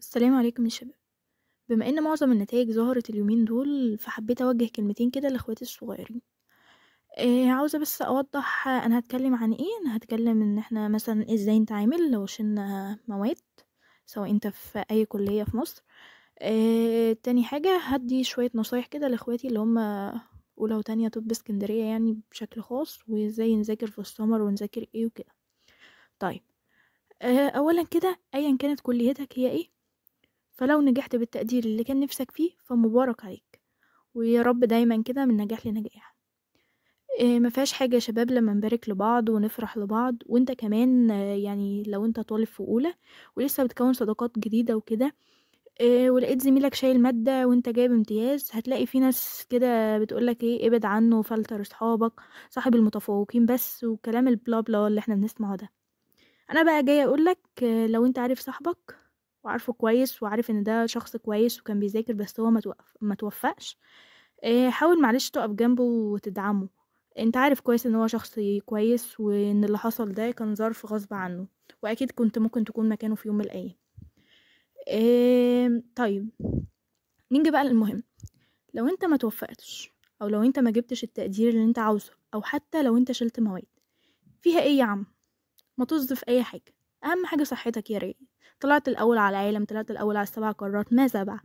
السلام عليكم يا شباب. بما ان معظم النتائج ظهرت اليومين دول فحبيت اوجه كلمتين كده لاخواتي الصغيرين. عاوزة بس اوضح، انا هتكلم عن ايه. انا هتكلم ان احنا مثلا ازاي نتعامل لو شلنا مواد، سواء انت في اي كلية في مصر. تاني حاجة هدي شوية نصايح كده لاخواتي اللي هم اولى وتانية طب اسكندرية يعني بشكل خاص، وازاي نذاكر في السمر ونذاكر ايه وكده. طيب، اولا كده ايا كانت كليتك هي ايه، فلو نجحت بالتقدير اللي كان نفسك فيه فمبارك عليك، ويا رب دايما كده من نجاح لنجاح. ما فيهاش حاجة يا شباب لما نبارك لبعض ونفرح لبعض، وانت كمان يعني لو انت طالب في اولى ولسه بتكون صداقات جديدة وكده، ولقيت زميلك شايل مادة وانت جايب امتياز، هتلاقي في ناس كده بتقولك ايه، ابعد عنه، فلتر صحابك، صاحب المتفوقين بس، وكلام البلا بلا اللي احنا بنسمعه ده. انا بقى جايه اقولك، لو انت عارف صاحبك وعارفه كويس وعارف ان ده شخص كويس وكان بيذاكر بس هو ما توفقش، حاول معلش تقف جنبه وتدعمه. انت عارف كويس ان هو شخص كويس، وان اللي حصل ده كان ظرف غصب عنه، واكيد كنت ممكن تكون مكانه في يوم من الايام. طيب، نيجي بقى للمهم. لو انت ما توفقتش، او لو انت ما جبتش التقدير اللي انت عاوزه، او حتى لو انت شلت مواد، فيها ايه يا عم؟ ما طز في اي حاجه. اهم حاجه صحتك يا ريت. طلعت الاول على العالم، طلعت الاول على السبع قارات، ماذا بعد؟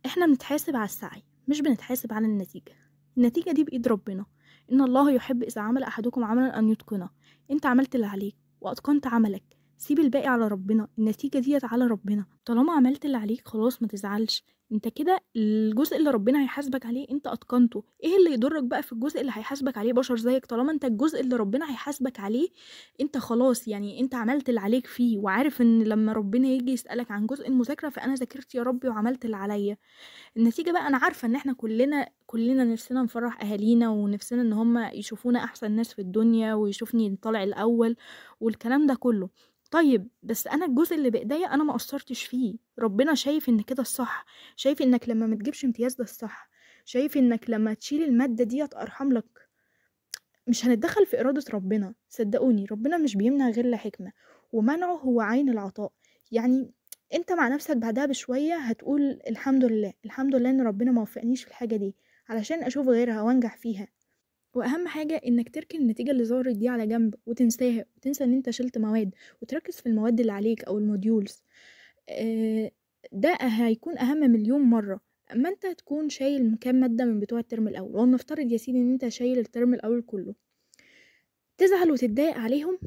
احنا بنتحاسب على السعي، مش بنتحاسب على النتيجه. النتيجه دي بايد ربنا. ان الله يحب اذا عمل احدكم عملا ان يتقنه. انت عملت اللي عليك واتقنت عملك، سيب الباقي على ربنا. النتيجه ديت على ربنا. طالما عملت اللي عليك خلاص ما تزعلش. انت كده الجزء اللي ربنا هيحاسبك عليه انت اتقنته. ايه اللي يضرك بقى في الجزء اللي هيحاسبك عليه بشر زيك؟ طالما انت الجزء اللي ربنا هيحاسبك عليه انت خلاص، يعني انت عملت اللي عليك فيه، وعارف ان لما ربنا يجي يسألك عن جزء المذاكرة فانا ذاكرت يا ربي وعملت اللي عليا. النتيجة بقى انا عارفة ان احنا كلنا نفسنا نفرح اهالينا، ونفسنا ان هم يشوفونا احسن ناس في الدنيا، ويشوفني طالع الاول والكلام ده كله. طيب بس انا الجزء اللي بايديا انا ما قصرتش فيه. ربنا شايف ان كده الصح، شايف انك لما ما تجيبش امتياز ده الصح، شايف انك لما تشيل المادة ديت ارحم لك. مش هنتدخل في إرادة ربنا، صدقوني ربنا مش بيمنع غير لحكمة، ومنعه هو عين العطاء. يعني انت مع نفسك بعدها بشوية هتقول الحمد لله، الحمد لله ان ربنا ما وفقنيش في الحاجة دي علشان اشوف غيرها وانجح فيها. واهم حاجة انك تركن النتيجة اللي ظهرت دي على جنب وتنساها، وتنسى ان انت شلت مواد، وتركز في المواد اللي عليك او الموديولز. آه، ده هيكون اهم مليون مرة. اما انت تكون شايل كام مادة من بتوع الترم الاول، ولنفترض يا سيدي ان انت شايل الترم الاول كله، تزعل وتتضايق عليهم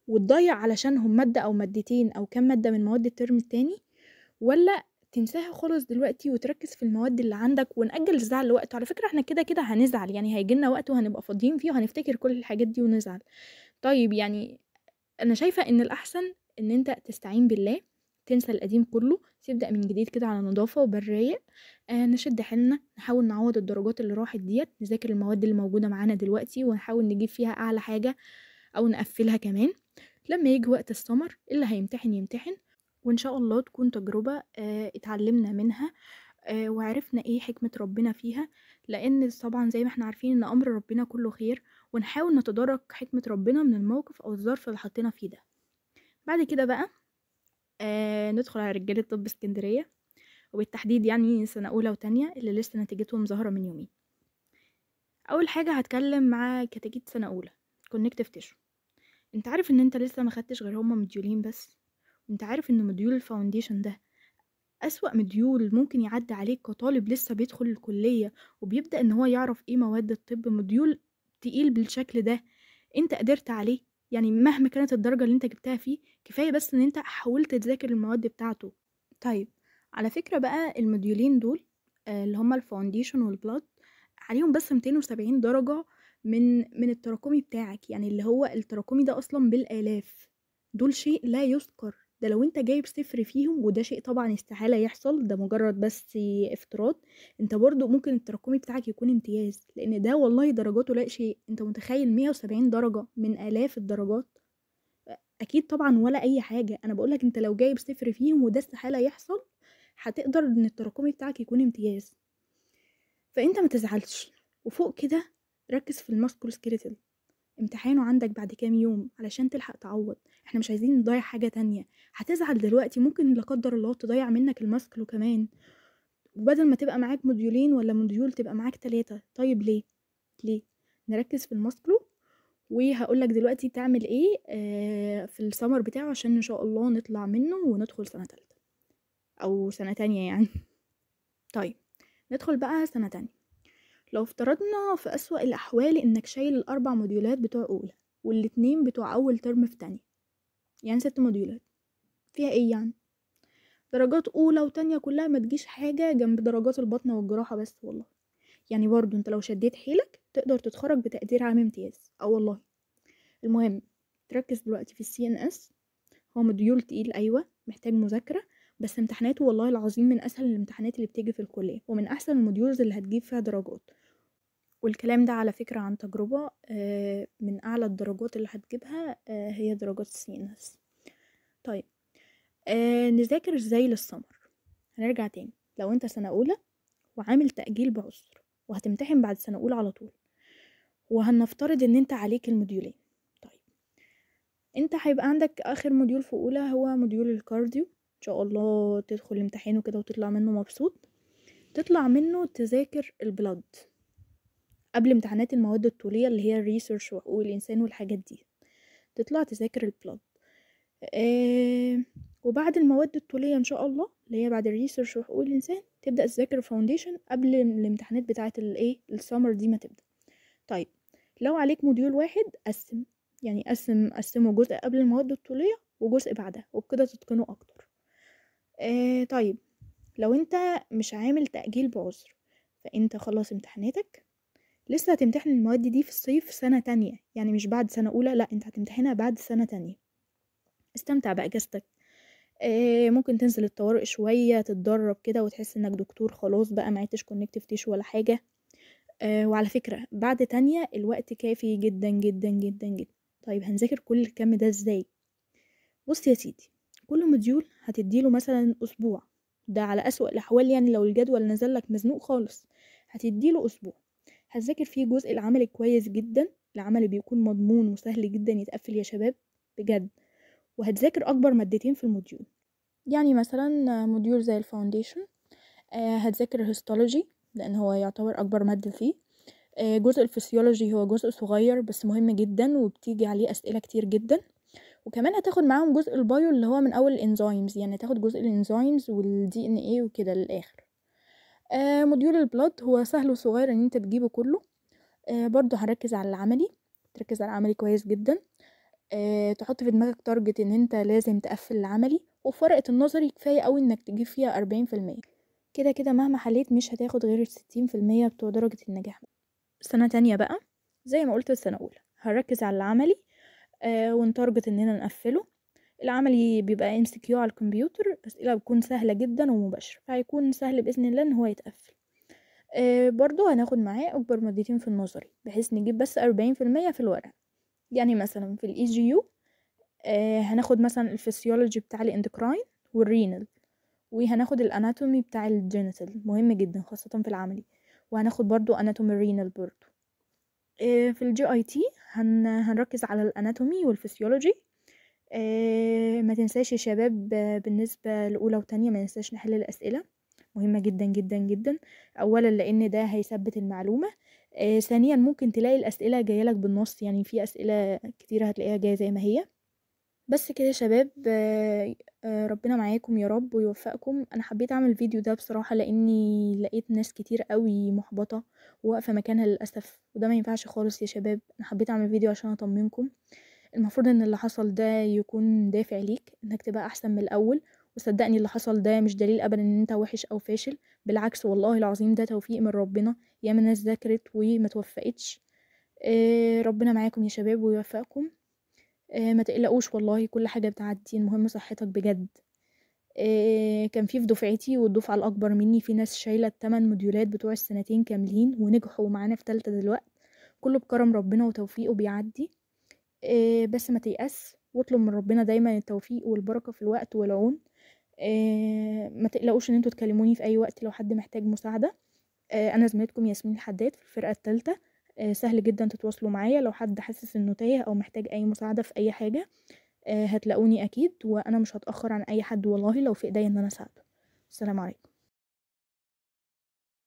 وتضيع علشانهم مادة أو مادتين أو كام مادة من مواد الترم التاني، ولا تنساها خالص دلوقتي وتركز في المواد اللي عندك ونأجل الزعل لوقته؟ على فكرة احنا كده كده هنزعل، يعني هيجيلنا وقت وهنبقى فاضيين فيه وهنفتكر كل الحاجات دي ونزعل. طيب يعني أنا شايفة إن الأحسن إن أنت تستعين بالله، تنسى القديم كله، تبدأ من جديد كده على نظافة وبالرايق. نشد حيلنا، نحاول نعوض الدرجات اللي راحت ديت، نذاكر المواد اللي موجودة معانا دلوقتي ونحاول نجيب فيها أعلى حاجة أو نقفلها كمان. لما يجي وقت السمر اللي هيمتحن يمتحن، وإن شاء الله تكون تجربة اتعلمنا منها، وعرفنا ايه حكمة ربنا فيها. لأن طبعا زي ما احنا عارفين ان أمر ربنا كله خير، ونحاول نتدارك حكمة ربنا من الموقف أو الظرف اللي حطينا فيه ده. بعد كده بقى ندخل على رجالة طب اسكندرية، وبالتحديد يعني سنة أولى وتانية اللي لسه نتيجتهم ظاهرة من يومين. أول حاجة هتكلم مع كتاكيت سنة أولى، كونكتيف تيشو. انت عارف ان انت لسه ما خدتش غير هما مديولين بس؟ وانت عارف ان مديول الفاونديشن ده أسوأ مديول ممكن يعدي عليك كطالب لسه بيدخل الكلية وبيبدأ ان هو يعرف ايه مواد الطب؟ مديول تقيل بالشكل ده انت قدرت عليه؟ يعني مهما كانت الدرجة اللي انت جبتها فيه، كفاية بس ان انت حاولت تذاكر المواد بتاعته. طيب، على فكرة بقى الموديولين دول، اللي هما الفاونديشن والبلاد، عليهم بس 270 درجة من التراكمي بتاعك، يعني اللي هو التراكمي ده أصلا بالآلاف. دول شيء لا يذكر. ده لو انت جايب صفر فيهم، وده شيء طبعا استحالة يحصل، ده مجرد بس افتراض، انت برضو ممكن التراكمي بتاعك يكون امتياز، لان ده والله درجاته لا شيء. انت متخيل 170 درجة من آلاف الدرجات؟ اكيد طبعا ولا اي حاجه. انا بقولك انت لو جايب صفر فيهم، وده استحاله يحصل، هتقدر ان التراكمي بتاعك يكون امتياز. فانت ما تزعلش، وفوق كده ركز في الماسكول سكيلتال. امتحانه عندك بعد كام يوم علشان تلحق تعوض. احنا مش عايزين نضيع حاجة تانية. هتزعل دلوقتي، ممكن لا قدر الله تضيع منك الماسكلو كمان، وبدل ما تبقى معاك موديولين ولا موديول تبقى معاك 3. طيب ليه نركز في الماسكلو. وهقولك دلوقتي تعمل ايه في السمر بتاعه عشان ان شاء الله نطلع منه وندخل سنة تالتة او سنة تانية يعني. طيب ندخل بقى سنة تانية. لو افترضنا في أسوأ الأحوال إنك شايل ال4 موديولات بتوع أولى وال2 بتوع أول ترم في تانية، يعني 6 موديولات. فيها ايه يعني؟ درجات أولى وتانية كلها ما تجيش حاجة جنب درجات البطنة والجراحة بس والله. يعني برضو انت لو شديت حيلك تقدر تتخرج بتقدير عام امتياز. والله المهم تركز دلوقتي في CNS. هو موديول تقيل، أيوة محتاج مذاكرة، بس امتحاناته والله العظيم من أسهل الامتحانات اللي بتيجي في الكلية، ومن أحسن الموديولز اللي هتجيب فيها درجات. والكلام ده على فكرة عن تجربة، من أعلى الدرجات اللي هتجيبها هي درجات CNS. طيب نذاكر ازاي للسمر. هنرجع تاني، لو انت سنة أولى وعامل تأجيل بعسر وهتمتحن بعد سنة أولى على طول، وهنفترض ان انت عليك الموديولين. طيب انت هيبقى عندك آخر موديول في أولى هو موديول الكارديو، ان شاء الله تدخل امتحانه كده وتطلع منه مبسوط. تطلع منه تذاكر البلد قبل امتحانات المواد الطولية اللي هي الريسيرش وحقوق الإنسان والحاجات دي. تطلع تذاكر البلد وبعد المواد الطولية ان شاء الله اللي هي بعد الريسيرش وحقوق الانسان تبدأ تذاكر فاونديشن قبل الامتحانات بتاعة السمر دي ما تبدأ. طيب لو عليك موديول واحد قسم، يعني قسمه جزء قبل المواد الطولية وجزء بعدها، وبكده تتقنه اكتر. طيب لو انت مش عامل تأجيل بعذر، فانت خلاص امتحاناتك لسه هتمتحن المواد دي في الصيف سنة تانية، يعني مش بعد سنة أولى، لأ انت هتمتحنها بعد سنة تانية. استمتع بأجازتك. ممكن تنزل الطوارئ شوية تتدرب كده وتحس انك دكتور خلاص بقى، معدتش كونكتيف تيشو ولا حاجة. وعلى فكرة بعد تانية الوقت كافي جدا جدا جدا جدا. طيب هنذاكر كل الكم ده ازاي؟ بص يا سيدي، كل موديول هتديله مثلا أسبوع، ده على أسوأ الأحوال، يعني لو الجدول نزلك مزنوق خالص هتديله أسبوع. هتذاكر فيه جزء العملي كويس جدا، العملي بيكون مضمون وسهل جدا يتقفل يا شباب بجد. وهتذاكر أكبر مادتين في الموديول، يعني مثلا موديول زي الفاونديشن هتذاكر هيستولوجي لأن هو يعتبر أكبر مادة فيه. جزء الفسيولوجي هو جزء صغير بس مهم جدا وبتيجي عليه أسئلة كتير جدا. وكمان هتاخد معاهم جزء البايو اللي هو من أول الانزيمز، يعني هتاخد جزء الانزيمز والDNA وكده للآخر. موديول البلاد هو سهل وصغير ان انت تجيبه كله. برضو هنركز على العملي، تركز على العملي كويس جدا. تحط في دماغك تارجت ان انت لازم تقفل العملي، وفي ورقة النظري كفاية قوي انك تجيب فيها 40%. كده كده مهما حليت مش هتاخد غير 60% بتوع درجة النجاح. سنة تانية بقى زي ما قلت السنة أولى هنركز على العملي ونتارجت اننا نقفله. العملي بيبقى MCQ على الكمبيوتر، أسئلة بتكون سهلة جدا ومباشرة، فهيكون سهل بإذن الله ان هو يتقفل. برضو هناخد معاه أكبر مادتين في النظري بحيث نجيب بس 40% في الورق. يعني مثلا في الEGU هناخد مثلا الفسيولوجي بتاع الاندوكراين والرينال، وهناخد الاناتومي بتاع الجينيتال مهم جدا خاصة في العملي، وهناخد برضو اناتومي الرينال برضو. في الGIT هنركز على الاناتومي والفسيولوجي. ما تنساش يا شباب بالنسبة لأولى وتانية ما ننساش نحل الأسئلة، مهمة جدا جدا جدا. أولا لأن ده هيثبت المعلومة، ثانيا ممكن تلاقي الأسئلة جايلك بالنص، يعني في أسئلة كتيرة هتلاقيها جاية زي ما هي. بس كده يا شباب، ربنا معاكم يا رب ويوفقكم. انا حبيت اعمل الفيديو ده بصراحة لاني لقيت ناس كتير قوي محبطة وواقفة مكانها للأسف، وده ما ينفعش خالص يا شباب. انا حبيت اعمل فيديو عشان اطمنكم. المفروض ان اللي حصل ده يكون دافع ليك انك تبقى احسن من الاول. وصدقني اللي حصل ده مش دليل ابدا ان انت وحش او فاشل، بالعكس والله العظيم ده توفيق من ربنا. ياما ناس ذاكرت وما توفقتش. ربنا معاكم يا شباب ويوفقكم. ما تقلقوش والله كل حاجة بتعدي، المهم صحتك بجد. كان في دفعتي والدفعة الأكبر مني في ناس شايلة ال8 موديولات بتوع السنتين كاملين ونجحوا معانا في تالتة دلوقت. كله بكرم ربنا وتوفيقه بيعدي. بس ما تيأس واطلب من ربنا دايما التوفيق والبركة في الوقت والعون. ما تقلقوش ان انتوا تكلموني في اي وقت لو حد محتاج مساعدة. انا زميلتكم ياسمين الحداد في الفرقة التالتة. سهل جدا تتواصلوا معايا لو حد حاسس انه تايه او محتاج اي مساعدة في اي حاجة. هتلاقوني اكيد، وانا مش هتأخر عن اي حد والله لو في ايديا ان انا اساعده. السلام عليكم.